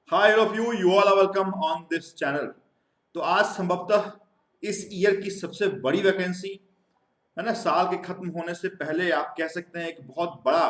Hi all of you all are welcome on this channel. तो आज संभवतः इस ईयर की सबसे बड़ी वैकेंसी है ना, साल के खत्म होने से पहले आप कह सकते हैं एक बहुत बड़ा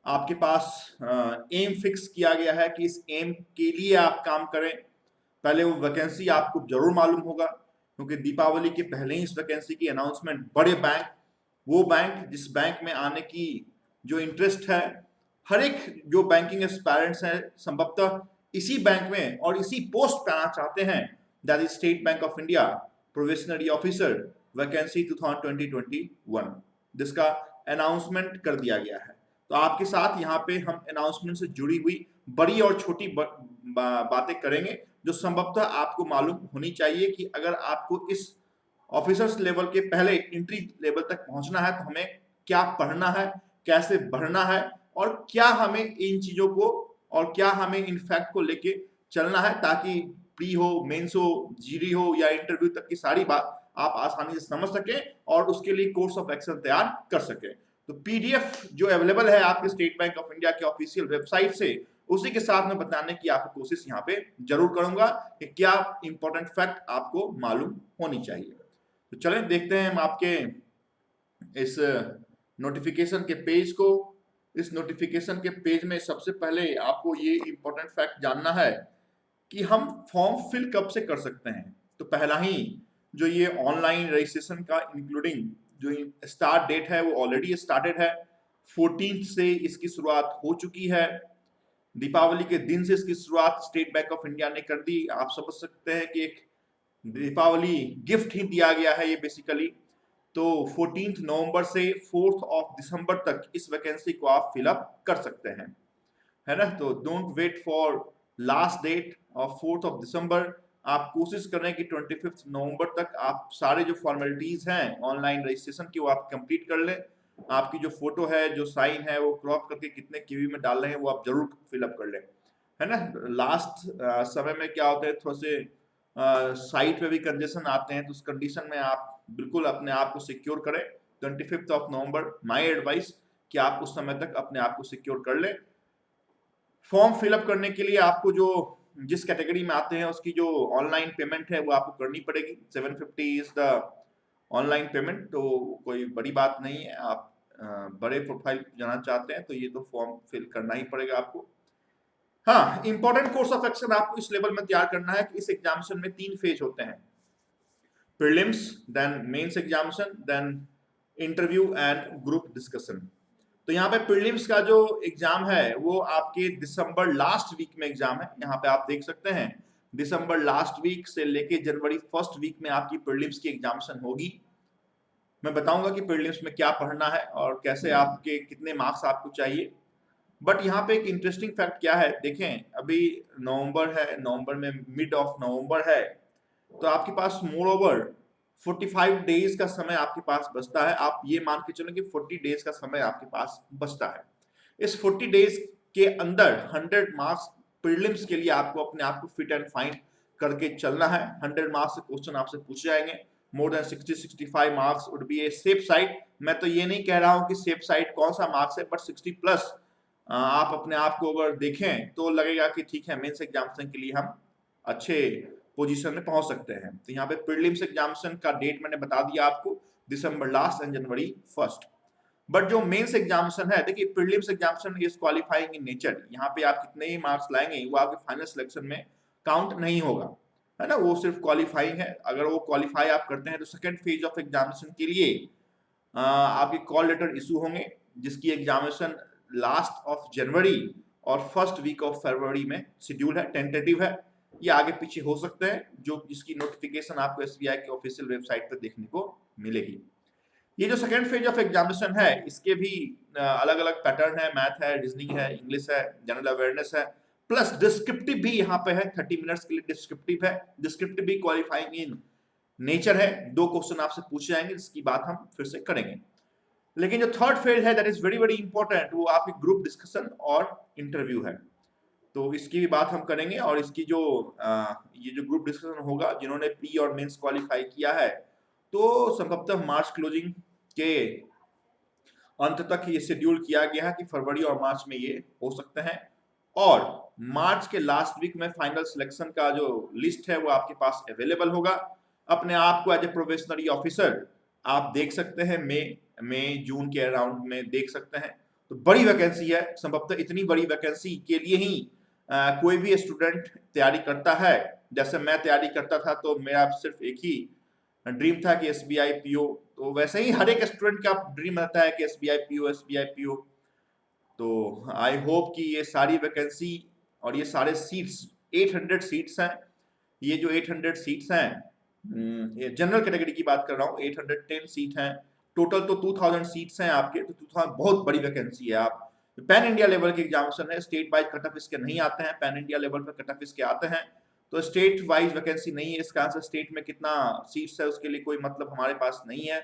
आपके पास एम फिक्स किया गया है कि इस एम के लिए आप काम करें। पहले वो वैकेंसी आपको जरूर मालूम होगा क्योंकि दीपावली के पहले ही इस वैकेंसी की अनाउंसमेंट बड़े बैंक, वो बैंक जिस बैंक में आने की जो इंटरेस्ट है, हर एक जो बैंकिंग एस्पायरेंट्स हैं संभवतः इसी बैंक में और इसी पोस्ट पे आना चाहते हैं, that is state bank of India provisionary officer vacancy 2021 जिसका अनाउंसमेंट कर दिया गया है। तो आपके साथ यहाँ पे हम अनाउंसमेंट से जुड़ी हुई बड़ी और छोटी बातें करेंगे जो संभवतः आपको मालूम होनी चाहिए कि अगर आपको इस ऑफिसर्स लेवल के पहले एंट्री लेवल तक पहुंचना है तो हमें क्या पढ़ना है, कैसे बढ़ना है और क्या हमें इन चीजों को और क्या हमें इन फैक्ट को लेके चलना है ताकि प्री हो, मेंस हो, जीडी हो या इंटरव्यू तक की सारी बात आप आसानी से समझ सकें और उसके लिए कोर्स ऑफ एक्शन तैयार कर सकें। तो पीडीएफ जो अवेलेबल है आपके स्टेट बैंक ऑफ इंडिया के ऑफिशियल वेबसाइट से, उसी के साथ में बताने की आपको कोशिश यहाँ पे जरूर करूंगा कि क्या इंपॉर्टेंट फैक्ट आपको मालूम होनी चाहिए। तो चलें देखते हैं हम आपके इस नोटिफिकेशन के पेज को। इस नोटिफिकेशन के पेज में सबसे पहले आपको ये इंपॉर्टेंट फैक्ट जानना है कि हम फॉर्म फिल कब से कर सकते हैं। तो पहला ही जो ये ऑनलाइन रजिस्ट्रेशन का इंक्लूडिंग जो स्टार्ट डेट है वो ऑलरेडी स्टार्टेड है। 14 से इसकी शुरुआत हो चुकी है। दीपावली के दिन से इसकी शुरुआत स्टेट बैंक ऑफ इंडिया ने कर दी। आप समझ सकते हैं कि एक दीपावली गिफ्ट ही दिया गया है ये बेसिकली। तो 14 नवंबर से 4 दिसंबर तक इस वैकेंसी को आप फिलअप कर सकते हैं, है ना। तो don't wait for last date of 4 December. आप कोशिश करें कि 25 नवंबर तक आप सारे जो फॉर्मेलिटीज हैं ऑनलाइन रजिस्ट्रेशन की वो आप कंप्लीट कर लें। आपकी जो फोटो है, जो साइन है, वो क्रॉप करके कितने केबी में डाल रहे हैं वो आप जरूर फिलअप कर लें, है ना। लास्ट समय में क्या होता है, थोड़े से साइट पे भी कंजेशन आते हैं, तो उस कंडीशन में आप बिल्कुल अपने आप को सिक्योर करें। 25 नवंबर माय एडवाइस कि आप उस समय तक अपने आप को सिक्योर कर लें। फॉर्म फिलअप करने के लिए आपको जो जिस कैटेगरी में आते हैं उसकी जो ऑनलाइन पेमेंट है वो आपको करनी पड़ेगी। 750 इज द ऑनलाइन पेमेंट, तो कोई बड़ी बात नहीं है। आप बड़े प्रोफाइल जाना चाहते हैं तो ये तो फॉर्म फिल करना ही पड़ेगा आपको। हाँ, इंपॉर्टेंट कोर्स ऑफ एक्शन आपको इस लेवल में तैयार करना है कि इस एग्जामिनेशन में 3 फेज होते हैं, prelims, then mains examination, then interview and group discussion. तो यहाँ पे प्रीलिम्स का जो एग्जाम है वो आपके दिसंबर लास्ट वीक में एग्जाम है। यहाँ पे आप देख सकते हैं दिसंबर लास्ट वीक से लेके जनवरी फर्स्ट वीक में आपकी प्रीलिम्स की एग्जामिनेशन होगी। मैं बताऊंगा कि प्रीलिम्स में क्या पढ़ना है और कैसे आपके कितने मार्क्स आपको चाहिए। बट यहाँ पे एक इंटरेस्टिंग फैक्ट क्या है, देखें अभी नवंबर है, नवंबर में मिड ऑफ नवंबर है, तो आपके पास मोर ओवर 45 डेज का समय आपके पास बचता है। आप ये मान के चलें कि 40 डेज का समय आपके पास बचता है। इस 40 डेज के अंदर 100 मार्क्स प्रीलिम्स के लिए आपको अपने आप को फिट एंड फाइन करके चलना है। 100 मार्क्स से क्वेश्चन आपसे पूछे जाएंगे। More than 60-65 marks would be a safe side. मैं तो ये नहीं कह रहा हूं कि सेफ साइड कौन सा मार्क्स है, बट 60 प्लस आप अपने आप को अगर देखें तो लगेगा कि ठीक है, मेंस एग्जामिनेशन के लिए हम अच्छे पोजीशन में पहुंच सकते हैं। तो यहाँ पे प्रीलिम्स एग्जामिनेशन का डेट मैंने बता दिया आपको, दिसंबर लास्ट एंड जनवरी फर्स्ट। बट जो मेंस एग्जामिनेशन है, देखिए prelims examination is qualifying in nature. यहाँ पे आप कितने ही मार्क्स लाएंगे वो आपके फाइनल सिलेक्शन में काउंट नहीं होगा, है ना। वो सिर्फ क्वालिफाइंग है। अगर वो क्वालिफाई आप करते हैं तो सेकेंड फेज ऑफ एग्जामिनेशन के लिए आपके कॉल लेटर इशू होंगे, जिसकी एग्जामिनेशन लास्ट ऑफ जनवरी और फर्स्ट वीक ऑफ फरवरी में शेड्यूल है, टेंटेटिव है। ये आगे पीछे हो सकते हैं, जो इसकी नोटिफिकेशन आपको एसबीआई के ऑफिशियल वेबसाइट पर देखने को मिलेगी। ये जो सेकेंड फेज ऑफ एग्जामिनेशन है इसके भी अलग अलग पैटर्न है, मैथ है, रीजनिंग है, इंग्लिश है, जनरल अवेयरनेस है, प्लस डिस्क्रिप्टिव भी यहाँ पे है। 30 मिनट्स के लिए डिस्क्रिप्टिव है। डिस्क्रिप्टिव भी क्वालिफाइंग इन नेचर है। 2 क्वेश्चन आपसे पूछे जाएंगे जिसकी बात हम फिर से करेंगे। लेकिन जो थर्ड फेज है that is very very important, वो आपकी ग्रुप डिस्कशन और इंटरव्यू है। तो इसकी भी बात हम करेंगे। और इसकी जो ये जो ग्रुप डिस्कशन होगा, जिन्होंने प्री और मेंस क्वालिफाई किया है, तो संभवतः मार्च क्लोजिंग के अंत तक ये शेड्यूल किया गया है कि फरवरी और मार्च में ये हो सकते हैं। और मार्च के लास्ट वीक में फाइनल सिलेक्शन का जो लिस्ट है वो आपके पास अवेलेबल होगा। अपने आप को एज ए प्रोबेशनरी ऑफिसर आप देख सकते हैं मई जून के अराउंड में देख सकते हैं। तो बड़ी वैकेंसी है, संभवतः इतनी बड़ी वैकेंसी के लिए ही कोई भी स्टूडेंट तैयारी करता है। जैसे मैं तैयारी करता था तो मेरा सिर्फ एक ही ड्रीम था कि एसबीआई पीओ, तो वैसे ही हर एक स्टूडेंट का ड्रीम रहता है कि एसबीआई पीओ एसबीआई पीओ। तो आई होप कि ये सारी वैकेंसी और ये सारे सीट्स 800 सीट्स हैं। ये जो 800 सीट्स हैं, ये जनरल कैटेगरी की बात कर रहा हूँ, 810 सीट हैं। टोटल तो 2000 सीट्स हैं आपके, तो 2000 बहुत बड़ी वैकेंसी है। आप पैन इंडिया लेवल के एग्जामिनेशन है, स्टेट वाइज कट ऑफ इसके नहीं आते हैं, पैन इंडिया लेवल पर कट ऑफ इसके आते हैं। तो स्टेट वाइज वैकेंसी नहीं है, इसका आंसर स्टेट में कितना सीट्स है उसके लिए कोई मतलब हमारे पास नहीं है,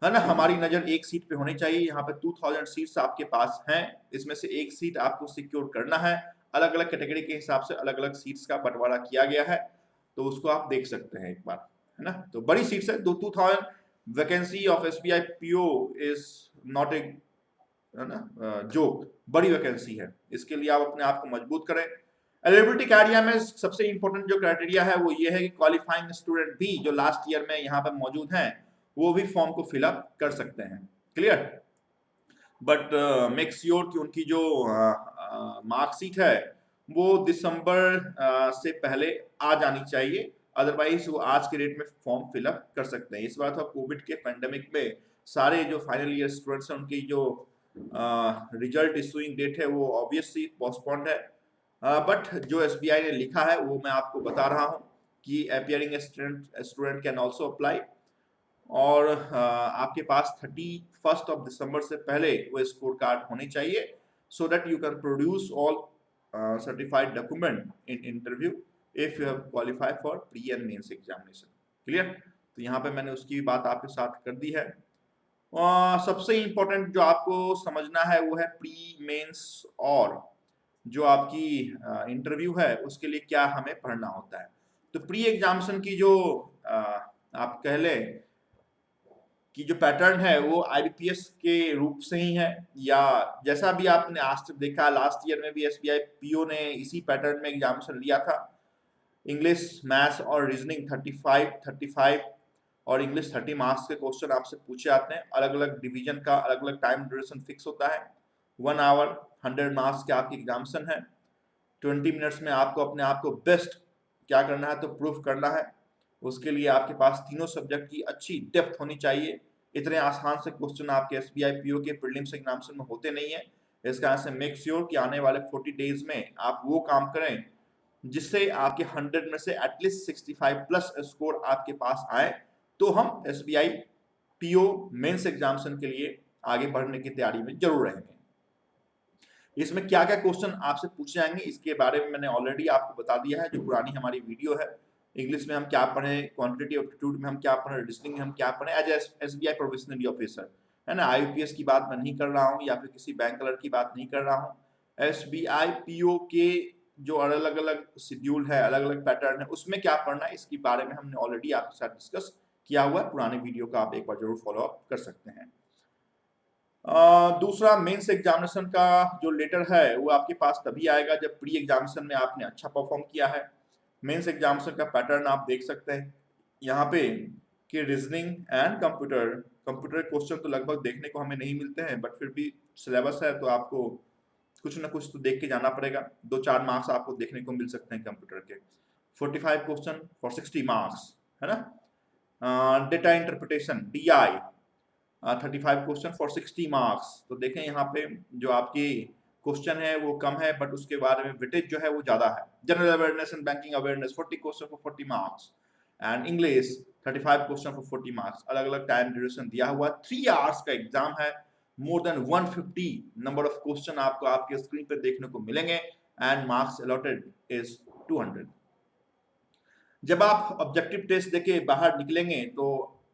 है ना। हमारी नजर एक सीट पे होनी चाहिए। यहाँ पे 2000 सीट्स आपके पास हैं, इसमें से एक सीट आपको सिक्योर करना है। अलग अलग कैटेगरी के हिसाब से अलग अलग सीट्स का बंटवारा किया गया है, तो उसको आप देख सकते हैं एक बार, है ना। तो बड़ी सीट्स है, 2000 vacancy of SBI PO is not a, है ना, जोक, बड़ी वैकेंसी है। इसके लिए आप अपने आप को मजबूत करें। एलिजिबिलिटी क्राइटेरिया में सबसे इंपॉर्टेंट जो क्राइटेरिया है वो ये है कि क्वालिफाइंग स्टूडेंट भी जो लास्ट ईयर में यहाँ पर मौजूद हैं वो भी फॉर्म को फिलअप कर सकते हैं। क्लियर, बट मेक श्योर कि उनकी जो मार्कशीट है वो दिसंबर से पहले आ जानी चाहिए, अदरवाइज वो आज के डेट में फॉर्म फिलअप कर सकते हैं। इस बार तो कोविड के पेंडेमिक में सारे जो फाइनल ईयर स्टूडेंट्स हैं उनकी जो रिजल्ट इशूइंग डेट है वो ऑब्वियसली पोस्टपोन्ड है। बट जो एसबीआई ने लिखा है वो मैं आपको बता रहा हूँ कि appearing student can also apply, और आपके पास 31 ऑफ दिसंबर से पहले वो स्कोर कार्ड होने चाहिए, so that you can produce all certified document in interview if you have qualify for pre and mains examination. Clear, तो यहाँ पे मैंने उसकी बात आपके साथ कर दी है। सबसे इंपॉर्टेंट जो आपको समझना है वो है प्री मेंस और जो आपकी इंटरव्यू है उसके लिए क्या हमें पढ़ना होता है। तो प्री एग्जामिनेशन की जो आप कह लें कि जो पैटर्न है वो आईबीपीएस के रूप से ही है, या जैसा भी आपने आज तक देखा लास्ट ईयर में भी एसबीआई पीओ ने इसी पैटर्न में एग्जामिनेशन लिया था। इंग्लिश, मैथ्स और रीजनिंग 35 और इंग्लिश 30 मार्क्स के क्वेश्चन आपसे पूछे जाते हैं। अलग अलग डिवीजन का अलग अलग टाइम ड्यूरेशन फिक्स होता है। 1 आवर 100 मार्क्स के आपकी एग्जामिनेशन है। 20 मिनट्स में आपको अपने आप को बेस्ट क्या करना है तो प्रूफ करना है। उसके लिए आपके पास तीनों सब्जेक्ट की अच्छी डेप्थ होनी चाहिए। इतने आसान से क्वेश्चन आपके एसबीआई पीओ के प्रीलिम्स एग्जामिनेशन में होते नहीं है। इसका से मेक श्योर कि आने वाले 40 डेज में आप वो काम करें जिससे आपके 100 में से एटलीस्ट 65 प्लस स्कोर आपके पास आए, तो हम एसबीआई पीओ मेंस एग्जामिनेशन के लिए आगे बढ़ने की तैयारी में जरूर रहेंगे। इसमें क्या क्या क्वेश्चन आपसे पूछे जाएंगे इसके बारे में मैंने ऑलरेडी आपको बता दिया है, जो पुरानी हमारी वीडियो है। इंग्लिश में हम क्या पढ़ें, क्वांटिटेटिव एप्टीट्यूड में हम क्या पढ़ें, रीजनिंग में हम क्या पढ़ें एज एसबीआई प्रोबेशनरी ऑफिसर, है ना। आईपीएस की बात मैं नहीं कर रहा हूँ या फिर किसी बैंक क्लर्क की बात नहीं कर रहा हूँ। एसबीआई पीओ के जो अलग अलग शेड्यूल है, अलग अलग पैटर्न है, उसमें क्या पढ़ना है इसके बारे में हमने ऑलरेडी आपके साथ डिस्कस किया हुआ है। पुराने वीडियो का आप एक बार जरूर फॉलो अप कर सकते हैं। दूसरा, मेंस एग्जामिनेशन का जो लेटर है वो आपके पास तभी आएगा जब प्री एग्जामिनेशन में आपने अच्छा परफॉर्म किया है। मेंस एग्जामिनेशन का पैटर्न आप देख सकते हैं यहाँ पे कि रीजनिंग एंड कंप्यूटर क्वेश्चन तो लगभग देखने को हमें नहीं मिलते हैं, बट फिर भी सिलेबस है तो आपको कुछ ना कुछ तो देख के जाना पड़ेगा। 2-4 मार्क्स आपको देखने को मिल सकते हैं कंप्यूटर के। 45 क्वेश्चन फॉर 60 मार्क्स, है ना। Data interpretation DI 35 question for 60 marks. तो देखें यहाँ पे जो आपकी क्वेश्चन है वो कम है, बट उसके बारे में वेटेज जो है वो ज्यादा है। General awareness and banking awareness 40 question for 40 marks, and English 35 question for 40 marks. अलग अलग टाइम ड्यूरेशन दिया हुआ, 3 आवर्स का एग्जाम है। More than 150 number of question आपको आपके स्क्रीन पे देखने को मिलेंगे, एंड मार्क्स अलॉटेड इज 200। जब आप ऑब्जेक्टिव टेस्ट देके बाहर निकलेंगे तो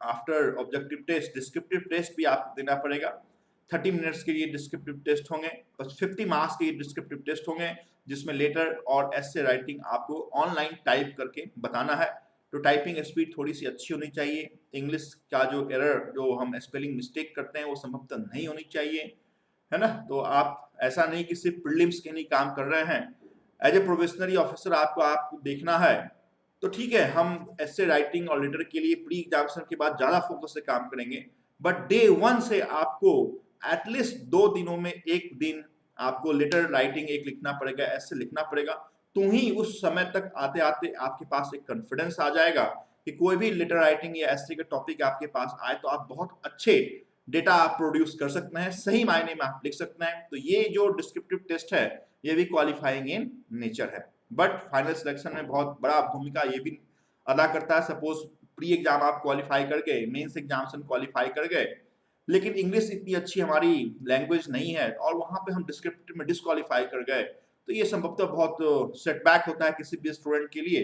after objective test descriptive test भी आपको देना पड़ेगा। 30 मिनट्स के लिए डिस्क्रिप्टिव टेस्ट होंगे और 50 मार्क्स के डिस्क्रिप्टिव टेस्ट होंगे, जिसमें लेटर और एसे राइटिंग आपको ऑनलाइन टाइप करके बताना है। तो टाइपिंग स्पीड थोड़ी सी अच्छी होनी चाहिए। इंग्लिश का जो एरर, जो हम स्पेलिंग मिस्टेक करते हैं, वो संभवतः नहीं होनी चाहिए, है ना। तो आप ऐसा नहीं कि सिर्फ प्रीलिम्स के लिए काम कर रहे हैं, एज ए प्रोबेशनरी ऑफिसर आपको देखना है तो ठीक है, हम ऐसे राइटिंग और लेटर के लिए प्री एग्जामिनेशन के बाद ज्यादा फोकस से काम करेंगे, बट डे 1 से आपको एटलीस्ट 2 दिनों में एक दिन आपको लेटर राइटिंग एक लिखना पड़ेगा, ऐसे लिखना पड़ेगा। तो ही उस समय तक आते आते आपके पास एक कॉन्फिडेंस आ जाएगा कि कोई भी लेटर राइटिंग या ऐसे का टॉपिक आपके पास आए तो आप बहुत अच्छे डेटा आप प्रोड्यूस कर सकते हैं, सही मायने में आप लिख सकते हैं। तो ये जो डिस्क्रिप्टिव टेस्ट है ये भी क्वालिफाइंग इन नेचर है, बट फाइनल सिलेक्शन में बहुत बड़ा भूमिका ये भी अदा करता है। सपोज प्री एग्जाम आप क्वालिफाई कर गए, मेंस एग्जामिनेशन क्वालिफाई कर गए, लेकिन इंग्लिश इतनी अच्छी हमारी लैंग्वेज नहीं है और वहां पे हम डिस्क्रिप्टिव में डिस्क्वालीफाई कर गए, तो ये संभवतः बहुत सेटबैक होता है किसी भी स्टूडेंट के लिए।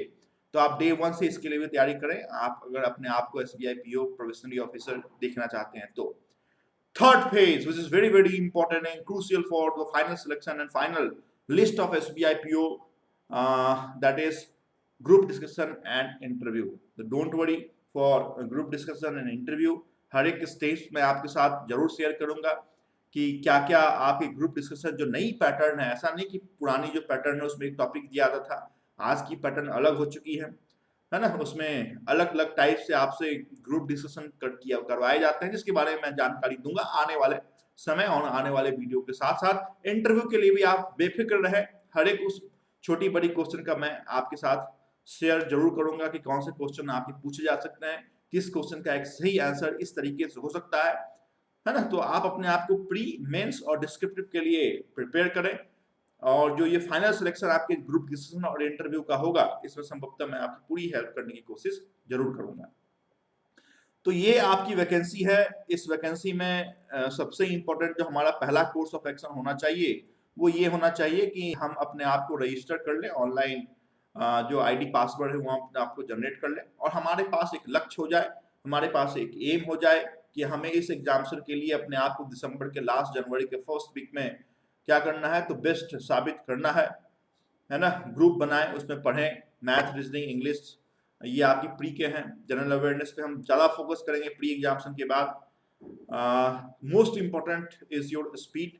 तो आप डे 1 से इसके लिए भी तैयारी करें, आप अगर अपने आप को एसबीआई पीओ प्रोफेशनली ऑफिसर देखना चाहते हैं तो। Third phase, which is very important and crucial for the final selection and final list of SBI PO, that is group discussion and interview. So don't worry for group discussion and interview. हर एक stage में आपके साथ जरूर share करूंगा कि क्या क्या आपके ग्रुप डिस्कशन जो नई पैटर्न है, ऐसा नहीं कि पुरानी जो पैटर्न है उसमें एक टॉपिक दिया जाता था, आज की पैटर्न अलग हो चुकी है ना। उसमें अलग अलग टाइप से आपसे ग्रुप डिस्कशन करवाए जाते हैं, जिसके बारे में मैं जानकारी दूंगा आने वाले समय और आने वाले वीडियो के साथ साथ। इंटरव्यू के लिए भी आप बेफिक्र रहे, हर एक उस छोटी बड़ी क्वेश्चन का मैं आपके साथ शेयर जरूर करूंगा कि कौन से क्वेश्चन आपके पूछे जा सकते हैं, किस क्वेश्चन का एक सही आंसर इस तरीके से हो सकता है ना। तो आप अपने आप को प्री, मेंस और डिस्क्रिप्टिव के लिए प्रिपेयर करें, और जो ये फाइनल सिलेक्शन आपके ग्रुप डिस्कशन और इंटरव्यू का होगा, इसमें संभवतः मैं आपकी पूरी हेल्प करने की कोशिश जरूर करूंगा। तो ये आपकी वैकेंसी है। इस वैकेंसी में सबसे इंपॉर्टेंट जो हमारा पहला कोर्स ऑफ एक्शन होना चाहिए वो ये होना चाहिए कि हम अपने आप को रजिस्टर कर लें ऑनलाइन, जो आईडी पासवर्ड है वो अपने आप को जनरेट कर लें, और हमारे पास एक लक्ष्य हो जाए, हमारे पास एक एम हो जाए कि हमें इस एग्जामिनेशन के लिए अपने आप को दिसंबर के लास्ट, जनवरी के फर्स्ट वीक में क्या करना है, तो बेस्ट साबित करना है ना। ग्रुप बनाएं, उसमें पढ़ें, मैथ, रीजनिंग, इंग्लिश, ये आपकी प्री के हैं। जनरल अवेयरनेस पे हम ज़्यादा फोकस करेंगे प्री एग्जामिनेशन के बाद। Most important is your speed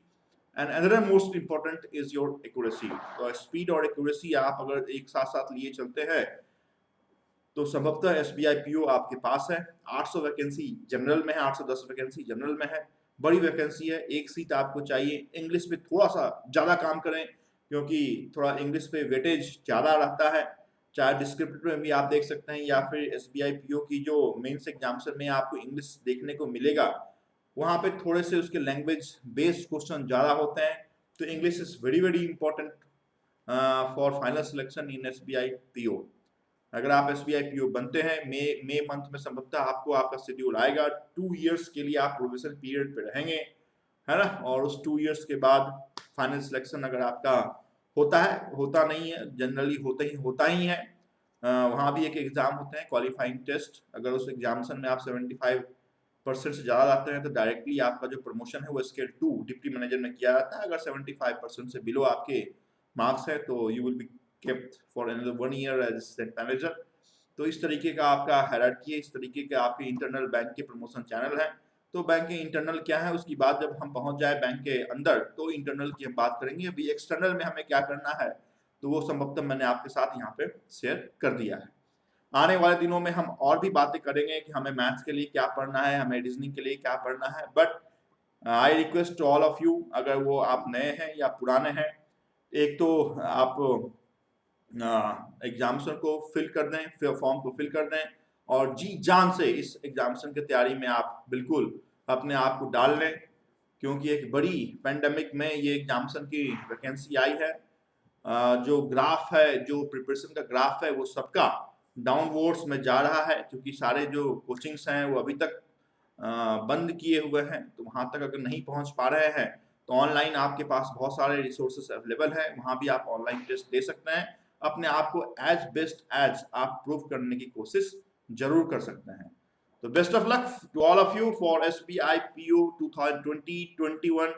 and another most important is your accuracy. तो स्पीड और एक्यूरेसी आप अगर एक साथ साथ लिए चलते हैं तो संभवतः एसबीआई पीओ आपके पास है। 800 वैकेंसी जनरल में है, 810 वैकेंसी जनरल में है, बड़ी वैकेंसी है, एक सीट आपको चाहिए। इंग्लिश पे थोड़ा सा ज़्यादा काम करें क्योंकि थोड़ा इंग्लिश पे वेटेज ज़्यादा रहता है, चाहे डिस्क्रिप्टिव में भी आप देख सकते हैं या फिर एसबीआई पीओ की जो मेंस एग्जामिनेशन में आपको इंग्लिश देखने को मिलेगा, वहाँ पे थोड़े से उसके लैंग्वेज बेस्ड क्वेश्चन ज़्यादा होते हैं। तो English is very important for final selection in SBI PO. अगर आप एसबीआई पीओ बनते हैं, मई मंथ में संभवतः आपको आपका शेड्यूल आएगा। 2 इयर्स के लिए आप प्रोविजन पीरियड पे रहेंगे, है ना, और उस 2 इयर्स के बाद फाइनल सिलेक्शन अगर आपका होता है, होता नहीं है, जनरली होता ही है, वहाँ भी एक एग्जाम होते हैं क्वालिफाइंग टेस्ट। अगर उस एग्जामिनेशन में आप 75% से ज़्यादा लाते हैं तो डायरेक्टली आपका जो प्रमोशन है वो स्केल 2 डिप्टी मैनेजर में किया जाता है। अगर 75% से बिलो आपके मार्क्स है तो you will be kept for another 1 year as assistant manager। तो इस तरीके का आपका हायरार्की है, इस तरीके के आपके इंटरनल बैंक के प्रमोशन चैनल है। तो बैंक के इंटरनल क्या है उसकी बात जब हम पहुंच जाए बैंक के अंदर तो इंटरनल की हम बात करेंगे। अभी एक्सटर्नल में हमें क्या करना है तो वो संभवतः मैंने आपके साथ यहाँ पे शेयर कर दिया है। आने वाले दिनों में हम और भी बातें करेंगे कि हमें मैथ्स के लिए क्या पढ़ना है, हमें रीजनिंग के लिए क्या पढ़ना है। But I request to all of you, अगर वो आप नए हैं या पुराने हैं, एक तो आप एग्जामिनेशन को फिल कर दें, फॉर्म को फिल कर दें और जी जान से इस एग्जामिनेशन की तैयारी में आप बिल्कुल अपने आप को डाल लें, क्योंकि एक बड़ी पेंडेमिक में ये एग्जामिनेशन की वैकेंसी आई है। जो ग्राफ है, जो प्रिपरेशन का ग्राफ है वो सबका डाउनवर्ड्स में जा रहा है, क्योंकि सारे जो कोचिंग्स हैं वो अभी तक बंद किए हुए हैं। तो वहाँ तक अगर नहीं पहुँच पा रहे हैं तो ऑनलाइन आपके पास बहुत सारे रिसोर्सेस अवेलेबल हैं, वहाँ भी आप ऑनलाइन टेस्ट दे सकते हैं, अपने आप को एज बेस्ट एज आप प्रूव करने की कोशिश जरूर कर सकते हैं। तो best of luck to all of you for SBI PO 2020-21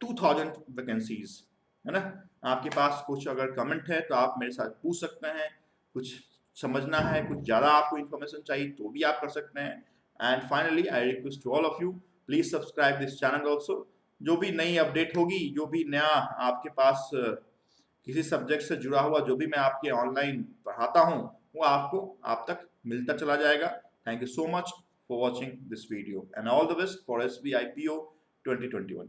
2000 vacancies, है ना। आपके पास कुछ अगर कमेंट है तो आप मेरे साथ पूछ सकते हैं, कुछ समझना है, कुछ ज़्यादा आपको इन्फॉर्मेशन चाहिए तो भी आप कर सकते हैं। And finally I request to all of you, please subscribe this channel also जो भी नई अपडेट होगी, जो भी नया आपके पास किसी सब्जेक्ट से जुड़ा हुआ जो भी मैं आपके ऑनलाइन पढ़ाता हूँ, वो आपको आप तक मिलता चला जाएगा। Thank you so much for watching this video and all the best for SBI PO 2021।